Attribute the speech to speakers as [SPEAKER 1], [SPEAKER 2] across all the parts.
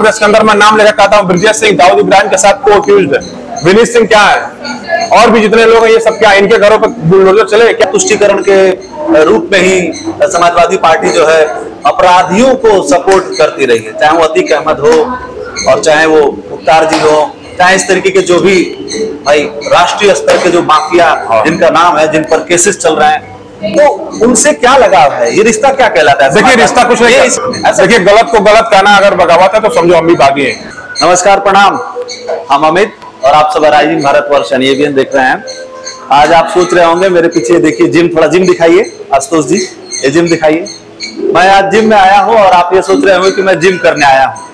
[SPEAKER 1] प्रदेश के अंदर मैं नाम लेकर कहता हूँ, ब्रजेश सिंह दाऊद इब्राहिम के साथ को अक्यूज्ड है, विनीत सिंह क्या है, और भी जितने लोग हैं ये सब क्या इनके घरों पर बुलडोजर चले क्या?
[SPEAKER 2] तुष्टीकरण के रूप में ही समाजवादी पार्टी जो है अपराधियों को सपोर्ट करती रही है, चाहे वो अतीक अहमद हो और चाहे वो मुख्तार जी हो, चाहे इस तरीके के जो भी भाई राष्ट्रीय स्तर के जो माफिया जिनका नाम है, जिन पर केसेस चल रहे हैं, तो उनसे क्या लगाव है? ये रिश्ता क्या कहलाता है?
[SPEAKER 1] देखिए रिश्ता कुछ नहीं, देखिए गलत को गलत कहना अगर बगावत है तो समझो हम भी बागी हैं।
[SPEAKER 2] नमस्कार, प्रणाम, हम अमित और आप सब राइजिंग भारतवर्ष एएबीएन देख रहे हैं। आज आप सोच रहे होंगे मेरे पीछे देखिए जिम, थोड़ा जिम दिखाइए आशुतोष जी, ये जिम दिखाइए। मैं आज जिम में आया हूँ और आप ये सोच रहे होंगे कि मैं जिम करने आया हूँ।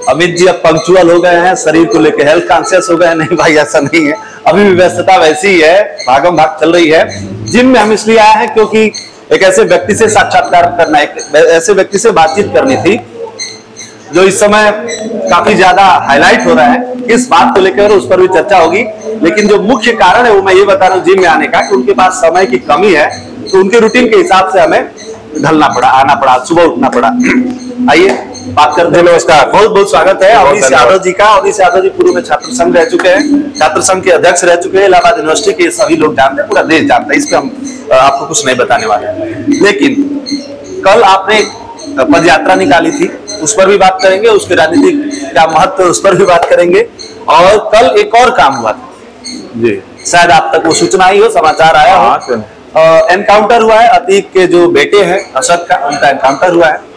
[SPEAKER 2] अमित जी अब पंक्चुअल हो गए हैं, शरीर को लेकर हेल्थ कॉन्शियस हो गए हैं। नहीं भाई, ऐसा नहीं है, अभी भी व्यस्तता वैसी ही है, भागम भाग चल रही है। जिम में हम इसलिए आए हैं क्योंकि एक ऐसे व्यक्ति से साक्षात्कार करना, एक ऐसे व्यक्ति से बातचीत करनी थी जो इस समय काफी ज्यादा हाईलाइट हो रहा है। किस बात को लेकर उस पर भी चर्चा होगी, लेकिन जो मुख्य कारण है वो मैं ये बता रहा हूँ जिम में आने का, कि उनके पास समय की कमी है, तो उनके रूटीन के हिसाब से हमें ढलना पड़ा, आना पड़ा, सुबह उठना पड़ा। आइए बात करते हैं।
[SPEAKER 1] नमस्कार,
[SPEAKER 2] बहुत बहुत स्वागत है अवनीश यादव जी का। अवनीश यादव जी पूर्व में छात्र संघ रह चुके हैं, छात्र संघ के अध्यक्ष रह चुके हैं, इलाहाबाद यूनिवर्सिटी के सभी लोग जानते हैं, पूरा देश जानता है, इस पे हम आपको कुछ नहीं बताने वाले हैं। लेकिन कल आपने पद यात्रा निकाली थी, उस पर भी बात करेंगे, उसके राजनीतिक क्या महत्व है उस पर भी बात करेंगे। और कल एक और काम हुआ था
[SPEAKER 1] जी,
[SPEAKER 2] शायद आप तक वो सूचना आई हो, समाचार आया हो, एनकाउंटर हुआ है, अतीक के जो बेटे हैं असद का, उनका एनकाउंटर हुआ है।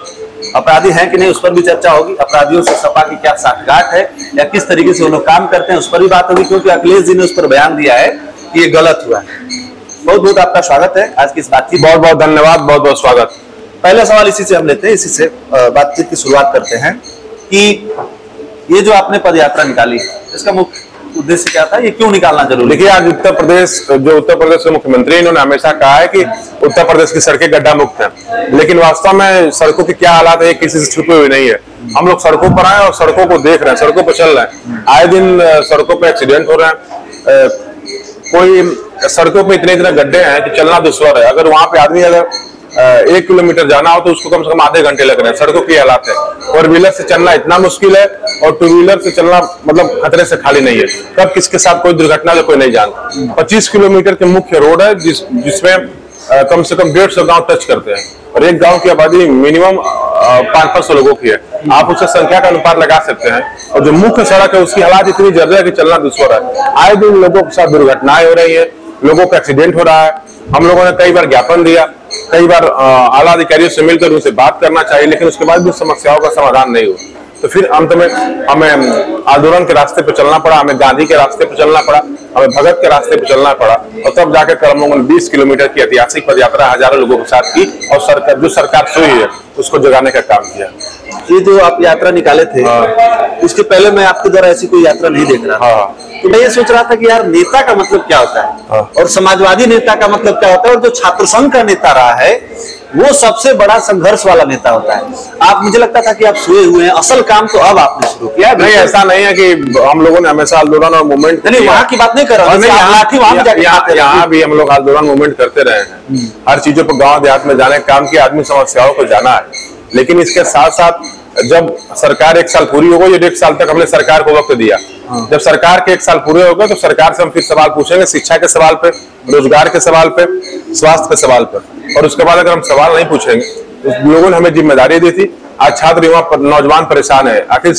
[SPEAKER 2] अपराधी हैं कि नहीं उस पर भी चर्चा होगी, अपराधियों से सपा की क्या साठगांठ है या किस तरीके से वो लोग काम करते हैं उस पर भी बात होगी, क्योंकि अखिलेश जी ने उस पर बयान दिया है कि ये गलत हुआ है। बहुत बहुत आपका स्वागत है आज की इस बातचीत।
[SPEAKER 1] बहुत बहुत धन्यवाद, बहुत बहुत स्वागत।
[SPEAKER 2] पहला सवाल इसी से हम लेते हैं, इसी से बातचीत की शुरुआत करते हैं कि ये जो आपने पद यात्रा निकाली, इसका मुख्य उद्देश्य क्या था, ये क्यों निकालना जरूरी?
[SPEAKER 1] देखिए आज उत्तर प्रदेश के मुख्यमंत्री इन्होंने हमेशा कहा है कि उत्तर प्रदेश की सड़कें गड्ढा मुक्त हैं, लेकिन वास्तव में सड़कों की क्या हालात है किसी से छुपे हुए नहीं है। हम लोग सड़कों पर आए और सड़कों को देख रहे हैं, सड़कों पर चल रहे हैं, आए दिन सड़कों पर एक्सीडेंट हो रहे हैं। कोई सड़कों पे इतने गड्ढे हैं कि चलना दुश्वार है। अगर वहां पे आदमी अगर 1 किलोमीटर जाना हो तो उसको कम से कम आधे घंटे लग रहे हैं। सड़कों की हालात है, फोर व्हीलर से चलना इतना मुश्किल है और टू व्हीलर से चलना मतलब खतरे से खाली नहीं है। कब किसके साथ कोई दुर्घटना है कोई नहीं जानता। 25 किलोमीटर के मुख्य रोड है जिसमें कम से कम 150 गांव टच करते हैं और एक गांव की आबादी मिनिमम 500 लोगों की है। आप उससे संख्या का अनुपात लगा सकते हैं। और जो मुख्य सड़क है उसकी हालात इतनी जर्जर है कि चलना दुश्वार है। आए दिन लोगों के साथ दुर्घटनाएं हो रही है, लोगों का एक्सीडेंट हो रहा है। हम लोगों ने कई बार ज्ञापन दिया, कई बार आला अधिकारियों से मिलकर उनसे बात करना चाहिए, लेकिन उसके बाद भी समस्याओं का समाधान नहीं हुआ। तो फिर अंत में हमें आंदोलन के रास्ते पर चलना पड़ा, हमें गांधी के रास्ते पर चलना पड़ा, हमें भगत के रास्ते पर चलना पड़ा और तब जाकर हम लोगों ने 20 किलोमीटर की ऐतिहासिक पद यात्रा हजारों लोगों के साथ की और सरकार सोई है उसको जगाने का काम किया।
[SPEAKER 2] ये जो आप यात्रा निकाले थे, उसके पहले मैं आपके द्वारा ऐसी कोई यात्रा नहीं देख रहा, तो मैं ये सोच रहा था कि यार नेता का मतलब क्या होता है और समाजवादी नेता का मतलब क्या होता है, और जो छात्र संघ का नेता रहा है वो सबसे बड़ा संघर्ष वाला नेता होता है। आप, मुझे लगता था कि आप सोए हुए हैं, असल काम तो अब आपने शुरू किया।
[SPEAKER 1] नहीं, ऐसा नहीं है कि हम लोगों ने हमेशा आंदोलन और मूवमेंट,
[SPEAKER 2] नहीं वहां की बात नहीं कर रहा हूं,
[SPEAKER 1] यहाँ भी हम लोग आंदोलन मूवमेंट करते रहे हैं। हर चीजों पर गांव देहात में जाने काम किया, आदमी समस्याओं को जाना है। लेकिन इसके साथ साथ जब सरकार 1 साल पूरी हो गई, 1.5 साल तक हमने सरकार को वक्त दिया। जब सरकार के 1 साल पूरे हो गए तो सरकार से हम फिर सवाल पूछेंगे, शिक्षा के सवाल पे, रोजगार के सवाल पे, स्वास्थ्य के सवाल पर। और उसके बाद अगर हम सवाल नहीं पूछेंगे तो लोगों ने हमें जिम्मेदारी दी थी। आज छात्र युवा नौजवान परेशान है, आखिर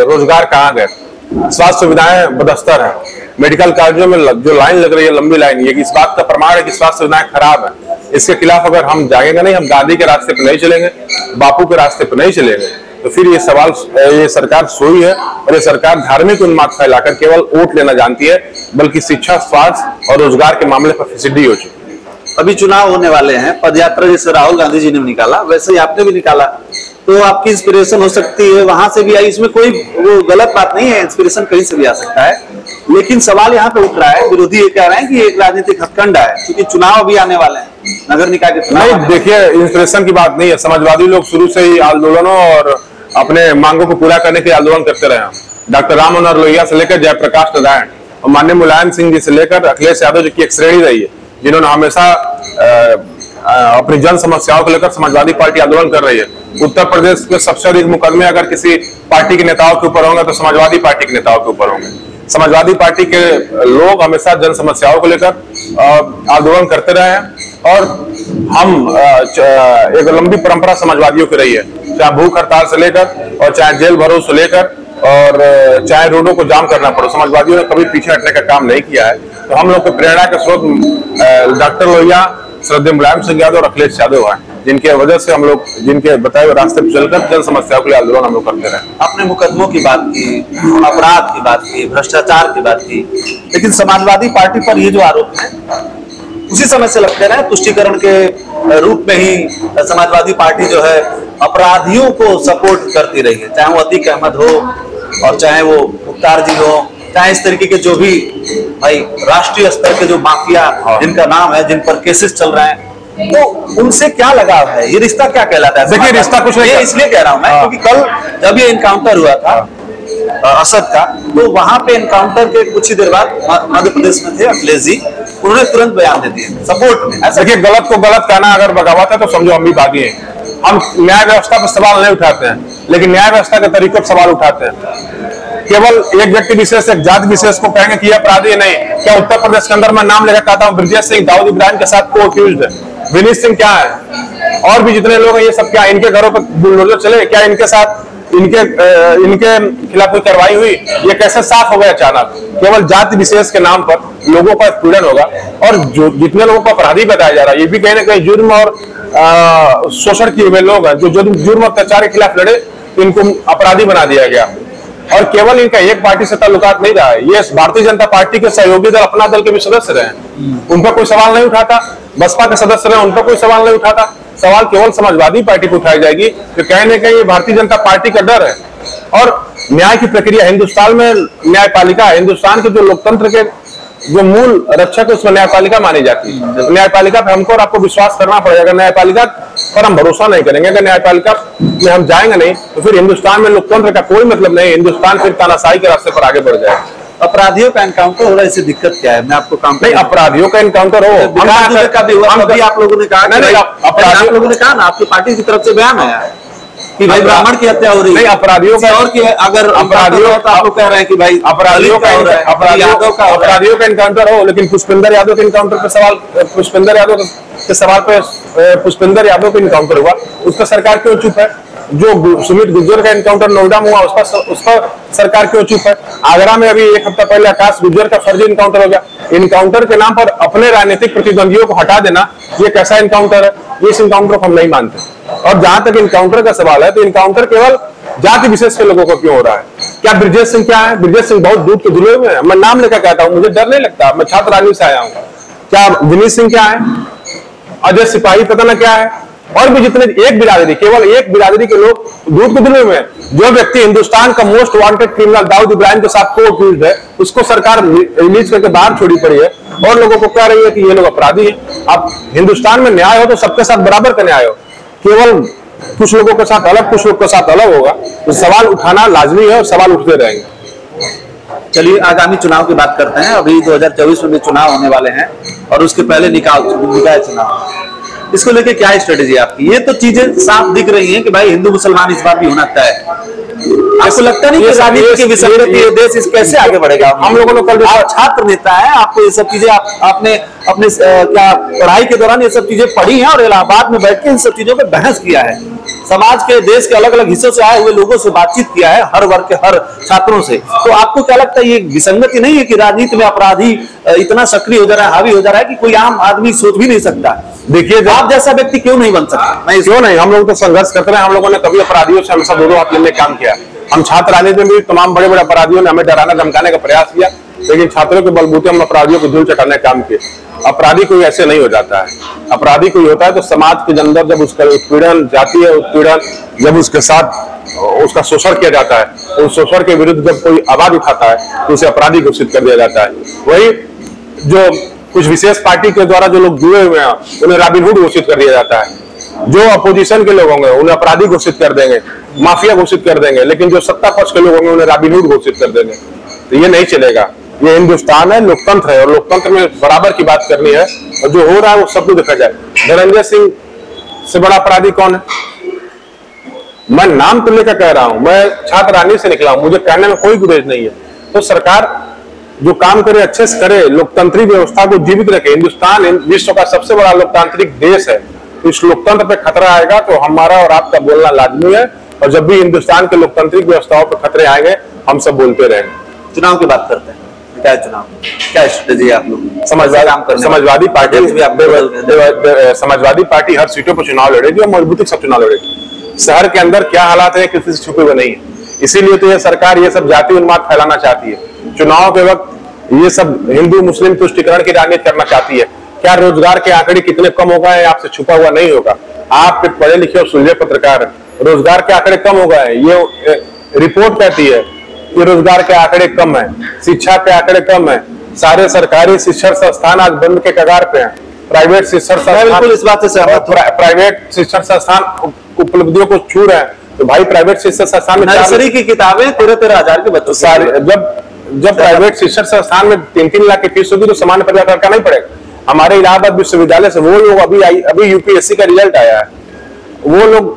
[SPEAKER 1] रोजगार कहाँ गए, स्वास्थ्य सुविधाएं बदस्तर है, मेडिकल कॉलेजों में जो लाइन लग रही है लंबी लाइन, ये इस बात का प्रमाण है कि स्वास्थ्य सुविधाएं खराब है। इसके खिलाफ अगर हम जागेंगे नहीं, हम गांधी के रास्ते पर नहीं चलेंगे, बापू के रास्ते पर नहीं चलेंगे, तो फिर ये सरकार सोई है और ये सरकार धार्मिक उन्माद फैलाकर केवल वोट लेना जानती है, बल्कि शिक्षा, स्वास्थ्य और रोजगार के मामले पर फिसड्डी हो चुकी है।
[SPEAKER 2] अभी चुनाव होने वाले हैं, पदयात्रा जैसे राहुल गांधी जी ने निकाला वैसे ही आपने भी निकाला, तो आपकी इंस्पिरेशन हो सकती है, वहां से भी आई, इसमें कोई वो गलत बात नहीं है, इंस्पिरेशन कहीं से भी आ सकता है। लेकिन सवाल यहाँ पे उठ रहा है, विरोधी ये कह रहे हैं कि एक राजनीतिक हथकंडा है, क्योंकि चुनाव भी आने वाले हैं, नगर निकाय के चुनाव।
[SPEAKER 1] नहीं, देखिए इंस्पिरेशन की बात नहीं है। समाजवादी लोग शुरू से ही आंदोलनों और अपने मांगों को पूरा करने के आंदोलन करते रहे हैं। डॉक्टर राम मनोहर लोहिया से लेकर जयप्रकाश नारायण और माननीय मुलायम सिंह जी से लेकर अखिलेश यादव जी की एक श्रेणी रही है, जिन्होंने हमेशा अपनी जन समस्याओं को लेकर समाजवादी पार्टी आंदोलन कर रही है। उत्तर प्रदेश में सबसे अधिक मुकदमे अगर किसी पार्टी के नेताओं के ऊपर होंगे तो समाजवादी पार्टी के नेताओं के ऊपर होंगे। समाजवादी पार्टी के लोग हमेशा जन समस्याओं को लेकर आंदोलन करते रहे हैं और हम एक लंबी परंपरा समाजवादियों की रही है, चाहे भूख हड़ताल से लेकर और चाहे जेल भरो से लेकर और चाहे रोडों को जाम करना पड़े, समाजवादियों ने कभी पीछे हटने का काम नहीं किया है। तो हम लोग को प्रेरणा के स्रोत डॉक्टर लोहिया, श्रद्धेय मुलायम सिंह यादव और अखिलेश यादव हैं, जिनके वजह से हम लोग जिनके बताए हुए रास्ते पर चलकर जन समस्याओं के लिए आंदोलन हम लोग करते रहे।
[SPEAKER 2] आपने मुकदमों की बात की, अपराध की बात की, भ्रष्टाचार की बात की, लेकिन समाजवादी पार्टी पर ये जो आरोप है उसी समय से लगते रहे तुष्टीकरण के रूप में ही समाजवादी पार्टी जो है अपराधियों को सपोर्ट करती रही है, चाहे वो अतीक अहमद हो और चाहे वो मुख्तार जी हो, चाहे इस तरीके के जो भी भाई राष्ट्रीय स्तर के जो माफिया जिनका नाम है, जिन पर केसेस चल रहे हैं, तो उनसे क्या लगाव है? ये रिश्ता क्या कहलाता है?
[SPEAKER 1] देखिए रिश्ता कुछ नहीं,
[SPEAKER 2] इसलिए कह रहा हूं मैं क्योंकि कल जब ये इनकाउंटर हुआ था असद का, तो वहां पे इनकाउंटर के कुछ ही देर बाद मध्य प्रदेश में थे अखिलेश जी, उन्होंने तुरंत बयान दे दिए सपोर्ट में।
[SPEAKER 1] देखिए गलत को गलत कहना अगर बगावत है तो समझो हम भी बागी हैं। हम न्याय व्यवस्था पर सवाल नहीं उठाते हैं, लेकिन न्याय व्यवस्था के तरीकों पर सवाल उठाते हैं। केवल एक व्यक्ति विशेष, एक जाति विशेष को कहेंगे कि यह अपराधी नहीं। क्या उत्तर प्रदेश के अंदर मैं नाम लेकर कहता हूँ ब्रजेश सिंह दाऊद इब्राहिम के साथ को अक्यूज्ड है, विनीत सिंह क्या है, और भी जितने लोग हैं ये सब क्या इनके घरों पर बुलडोजर चले? क्या इनके साथ इनके खिलाफ कोई कार्रवाई हुई? ये कैसे साफ हो गया अचानक? केवल जाति विशेष के नाम पर लोगों का पीड़न होगा। और जो जितने लोगों को अपराधी बताया जा रहा है ये भी कहीं ना कहीं जुर्म और शोषण किए हुए लोग हैं, जो जुर्म अत्याचार के खिलाफ लड़े, इनको अपराधी बना दिया गया। और केवल इनका एक पार्टी से ताल्लुकात नहीं रहा है, ये भारतीय जनता पार्टी के सहयोगी दल अपना दल के भी सदस्य रहे, उन पर कोई सवाल नहीं उठाता। बसपा के सदस्य रहे, उन पर कोई सवाल नहीं उठाता। सवाल केवल समाजवादी पार्टी को उठाई जाएगी, तो कहीं ना कहीं ये भारतीय जनता पार्टी का डर है। और न्याय की प्रक्रिया हिंदुस्तान में, न्यायपालिका हिंदुस्तान के जो लोकतंत्र के जो मूल रक्षक है उसमें न्यायपालिका मानी जाती है। तो न्यायपालिका पे हमको और आपको विश्वास करना पड़ेगा। अगर न्यायपालिका पर हम भरोसा नहीं करेंगे, अगर न्यायपालिका में हम जाएंगे नहीं, तो फिर हिंदुस्तान में लोकतंत्र का कोई मतलब नहीं। हिंदुस्तान फिर तानाशाही के रास्ते पर आगे बढ़ जाएगा।
[SPEAKER 2] अपराधियों का एनकाउंटर हो रहा है, इससे दिक्कत क्या है? मैं आपको काम
[SPEAKER 1] नहीं, अपराधियों का एनकाउंटर हो,
[SPEAKER 2] आप लोगों ने कहा ना, आपकी पार्टी की तरफ से बयान आया कि भाई ब्राह्मण की हत्या हो रही है।
[SPEAKER 1] नहीं, अपराधियों का
[SPEAKER 2] और अगर अपराधियों तो आप लोग कह रहे हैं कि भाई
[SPEAKER 1] अपराधियों का एनकाउंटर हो, लेकिन पुष्पेंद्र यादव के एनकाउंटर पे सवाल, पुष्पेंद्र यादव के सवाल पे पुष्पेंद्र यादव पे एनकाउंटर हुआ, उस पर सरकार क्यों चुप है? जो सुमित गुर्जर का एनकाउंटर नोएडा में हुआ उस पर सरकार क्यों चुप है? आगरा में अभी एक हफ्ता पहले आकाश गुर्जर का फर्जी एनकाउंटर हो गया। एनकाउंटर के नाम पर अपने राजनीतिक प्रतिद्वंदियों को हटा देना, ये कैसा एनकाउंटर है? इस एनकाउंटर को हम नहीं मानते। और जहां तक एनकाउंटर का सवाल है, तो एनकाउंटर केवल जाति विशेष के लोगों को क्यों हो रहा है? क्या ब्रजेश सिंह क्या है? ब्रजेश सिंह बहुत दूध के धुले हुए हैं, मैं नाम लेकर कहता हूं, मुझे डर नहीं लगता, मैं छात्र राजनीति से आया हूं। क्या विनीत सिंह क्या है? अजय सिपाही पता ना क्या है? और भी जितने, एक बिरादरी, केवल एक बिरादरी के लोग दूध के धुले हुए हैं। जो व्यक्ति हिंदुस्तान का most wanted criminal Dawood Ibrahim के साथ को अक्यूज्ड है, उसको सरकार रिलीज करके बाहर छोड़ी पड़ी है और लोगों को कह रही है कि ये लोग अपराधी हैं। अब हिंदुस्तान में न्याय हो तो सबके साथ बराबर का न्याय हो, केवल कुछ लोगों के साथ अलग, कुछ लोगों के साथ अलग होगा, तो सवाल उठाना लाजमी है और सवाल उठते रहेंगे।
[SPEAKER 2] चलिए आगामी चुनाव की बात करते हैं। अभी 2024 में भी चुनाव होने वाले हैं और उसके पहले निकाय चुनाव, इसको लेके क्या स्ट्रेटेजी आपकी? ये तो चीजें साफ दिख रही हैं कि भाई हिंदू मुसलमान इस बार भी होना तय है। आपको लगता नहीं कि राजनीति की विसंगति ये देश इस कैसे आगे बढ़ेगा?
[SPEAKER 1] हम लोगों ने कल,
[SPEAKER 2] आप छात्र नेता है, आपको ये सब चीजें आपने अपने क्या पढ़ाई के दौरान ये सब चीजें पढ़ी हैं और इलाहाबाद में बैठ के इन सब चीजों पे बहस किया है, समाज के, देश के अलग अलग हिस्सों से आए हुए लोगों से बातचीत किया है, हर वर्ग के हर छात्रों से। तो आपको क्या लगता है ये विसंगति नहीं है कि राजनीति में अपराधी इतना सक्रिय हो जा रहा है, हावी हो जा रहा है कि कोई आम आदमी सोच भी नहीं सकता?
[SPEAKER 1] देखिए
[SPEAKER 2] आप जैसा व्यक्ति क्यों नहीं बन सकता?
[SPEAKER 1] नहीं, क्यों नहीं, हम लोग तो संघर्ष करते रहे। हम लोगों ने कभी अपराधियों से हमेशा दो हाथ लेने का काम किया। हम छात्र राजनीति में भी तमाम बड़े बड़े अपराधियों ने हमें डराना धमकाने का प्रयास किया, लेकिन छात्रों के बलबूते हम अपराधियों को धूल चटाने का काम किए। अपराधी कोई ऐसे नहीं हो जाता है। अपराधी कोई होता है तो समाज के अंदर जब उसका उत्पीड़न, जातीय उत्पीड़न, जब उसके साथ उसका शोषण किया जाता है, उस शोषण के विरुद्ध जब कोई आवाज उठाता है तो उसे अपराधी घोषित कर दिया जाता है। वही जो कुछ विशेष पार्टी के द्वारा जो लोग जुड़े हुए हैं उन्हें रॉबिनहुड घोषित कर दिया जाता है। जो अपोजिशन के लोग होंगे उन्हें अपराधी घोषित कर देंगे, माफिया घोषित कर देंगे, लेकिन जो सत्ता पक्ष के लोग होंगे उन्हें रॉबिनहुड घोषित कर देंगे। तो ये नहीं चलेगा। ये हिंदुस्तान है, लोकतंत्र है, और लोकतंत्र में बराबर की बात करनी है, और जो हो रहा है वो सब कुछ देखा जाए। धनंजय सिंह से बड़ा अपराधी कौन है? मैं नाम तो लेकर कह रहा हूं, मैं छात्ररानी से निकला हूं, मुझे कहने में कोई गुरेज नहीं है। तो सरकार जो काम करे अच्छे से करे, लोकतांत्रिक व्यवस्था को जीवित रखे। हिंदुस्तान विश्व का सबसे बड़ा लोकतांत्रिक देश है, इस लोकतंत्र पे खतरा आएगा तो हमारा और आपका बोलना लाजमी है। और जब भी हिंदुस्तान के लोकतांत्रिक व्यवस्थाओं पर खतरे आएंगे, हम सब बोलते रहेंगे।
[SPEAKER 2] चुनाव की बात करते हैं, क्या चुनाव, क्या स्ट्रेटेजी है आप लोग?
[SPEAKER 1] समाजवादी पार्टी हर सीटों पर चुनाव लड़ेगी और मजबूती से चुनाव लड़ेगी। शहर के अंदर क्या हालात है किसी से छुपे हुए नहीं है, इसीलिए तो यह सरकार ये सब जाति उन्माद फैलाना चाहती है। चुनाव के वक्त ये सब हिंदू मुस्लिम तुष्टिकरण की राजनीति करना चाहती है। क्या रोजगार के आंकड़े कितने कम हो गए आपसे छुपा हुआ नहीं होगा। आप एक पढ़े लिखे और सुलझे पत्रकार हैं, रोजगार के आंकड़े कम हो गए, ये रिपोर्ट कहती है कि रोजगार के आंकड़े कम है, शिक्षा के आंकड़े कम है, सारे सरकारी शिक्षण संस्थान आज बंद के कगार पे हैं। प्राइवेट शिक्षण संस्थान,
[SPEAKER 2] बिल्कुल इस बात से सहमत हूं।
[SPEAKER 1] प्राइवेट शिक्षण संस्थान उपलब्धियों को छू रहे हैं। तो भाई प्राइवेट शिक्षण संस्थान में
[SPEAKER 2] नर्सरी की किताबें 13,000 के बच्चों
[SPEAKER 1] सारे, जब प्राइवेट शिक्षण संस्थान में 3-3 लाख की फीस होगी तो सामान्य परिवार का नहीं पड़ेगा। हमारे इलाहाबाद विश्वविद्यालय से वो लोग अभी यूपीएससी का रिजल्ट आया है, वो लोग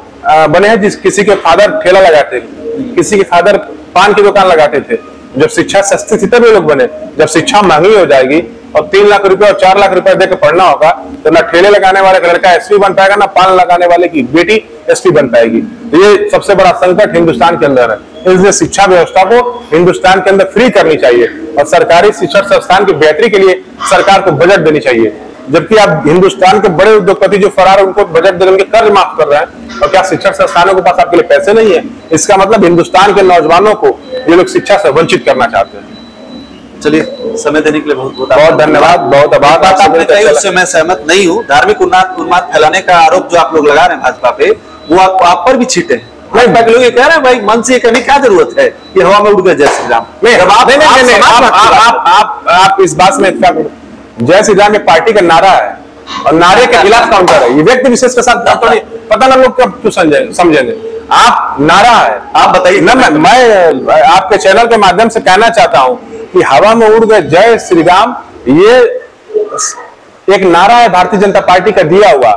[SPEAKER 1] बने हैं किसी के फादर ठेला लगाते थे, किसी के फादर पान की दुकान लगाते थे। जब शिक्षा सस्ती थी तब ये लोग बने। जब शिक्षा महंगी हो जाएगी और 3 लाख रुपए और 4 लाख रुपए देकर पढ़ना होगा तो ना ठेले लगाने वाले का लड़का एसपी बन पाएगा, ना पान लगाने वाले की बेटी एसपी बन पाएगी। तो ये सबसे बड़ा संकट हिंदुस्तान के अंदर है। इसलिए शिक्षा व्यवस्था को हिंदुस्तान के अंदर फ्री करनी चाहिए और सरकारी शिक्षण संस्थान की बेहतरी के लिए सरकार को बजट देनी चाहिए। जबकि आप हिंदुस्तान के बड़े उद्योगपति जो फरार, उनको बजट देने के कर्ज माफ कर रहे हैं, और क्या शिक्षण संस्थानों के पास आपके लिए पैसे नहीं है? इसका मतलब हिंदुस्तान के नौजवानों को ये लोग शिक्षा से वंचित करना चाहते हैं।
[SPEAKER 2] चलिए, समय देने के लिए बहुत
[SPEAKER 1] बहुत धन्यवाद। बहुत
[SPEAKER 2] बात आपने कही, उससे मैं सहमत नहीं हूँ। धार्मिक उन्माद फैलाने का आरोप जो आप लोग लगा रहे हैं भाजपा पे, वो आप पर भी छीटे हैं। लोग ये कह रहे हैं भाई मन से करने की क्या जरूरत है, ये हवा में उड़ गए जय श्री राम।
[SPEAKER 1] आप इस बात में जय श्री राम एक पार्टी का नारा है और नारे के खिलाफ काउंटर है। ये व्यक्ति विशेष के साथ पता ना लोग क्यों समझेंगे। आप नारा है, आप बताइए ना। मैं आपके चैनल के माध्यम से कहना चाहता हूं कि हवा में उड़ गए जय श्री राम, ये एक नारा है भारतीय जनता पार्टी का दिया हुआ।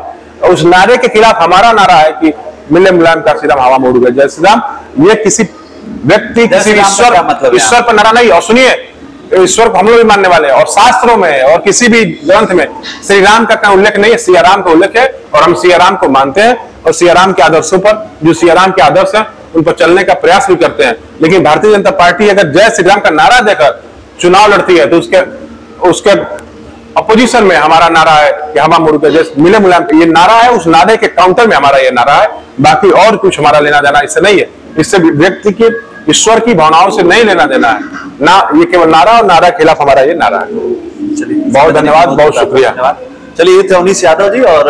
[SPEAKER 1] उस नारे के खिलाफ हमारा नारा है कि मिले मुलायम का श्री राम, हवा में उड़ गए जय श्री राम। ये किसी व्यक्ति, किसी ईश्वर पर नारा नहीं। और सुनिए, ईश्वर को हम लोग भी मानने वाले हैं और शास्त्रों में और किसी भी ग्रंथ में श्री राम का उल्लेख नहीं है, सिया राम का उल्लेख है। और हम सिया राम को मानते हैं और सिया राम के आदर्शों पर, जो सिया राम के आदर्श हैं, उन पर चलने का प्रयास भी करते हैं। लेकिन भारतीय जनता पार्टी अगर जय श्री राम का नारा देकर चुनाव लड़ती है तो उसके अपोजिशन में हमारा नारा है कि हवा में उड़ गए जय मिले मुलायम। ये नारा है, उस नारे के काउंटर में हमारा ये नारा है। बाकी और कुछ हमारा लेना देना इससे नहीं है। इससे व्यक्ति की, ईश्वर की भावनाओं से नहीं लेना देना है ना। ये केवल नारा और नारा के खिलाफ हमारा ये नारा है।
[SPEAKER 2] चलिए,
[SPEAKER 1] बहुत धन्यवाद, बहुत शुक्रिया।
[SPEAKER 2] चलिए, ये थे अवनीश यादव जी, और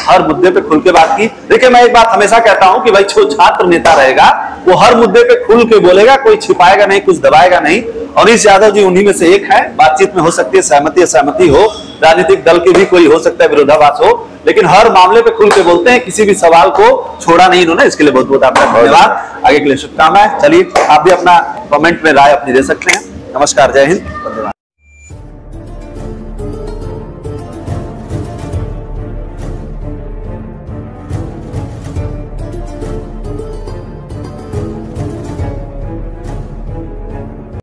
[SPEAKER 2] हर मुद्दे पे खुल के बात की। देखिए, मैं एक बात हमेशा कहता हूं कि भाई जो छात्र नेता रहेगा वो हर मुद्दे पे खुल के बोलेगा, कोई छिपाएगा नहीं, कुछ दबाएगा नहीं। अवनीश यादव जी उन्हीं में से एक है। बातचीत में हो सकती है सहमति असहमति हो, राजनीतिक दल की भी कोई हो सकता है विरोधाभास हो, लेकिन हर मामले पे खुल के बोलते हैं। किसी भी सवाल को छोड़ा नहीं इन्होंने, इसके लिए बहुत बहुत आपका धन्यवाद। आगे के लिए शुभकामनाएं। चलिए, आप भी अपना कमेंट में राय अपनी दे सकते हैं। नमस्कार, जय हिंद, धन्यवाद।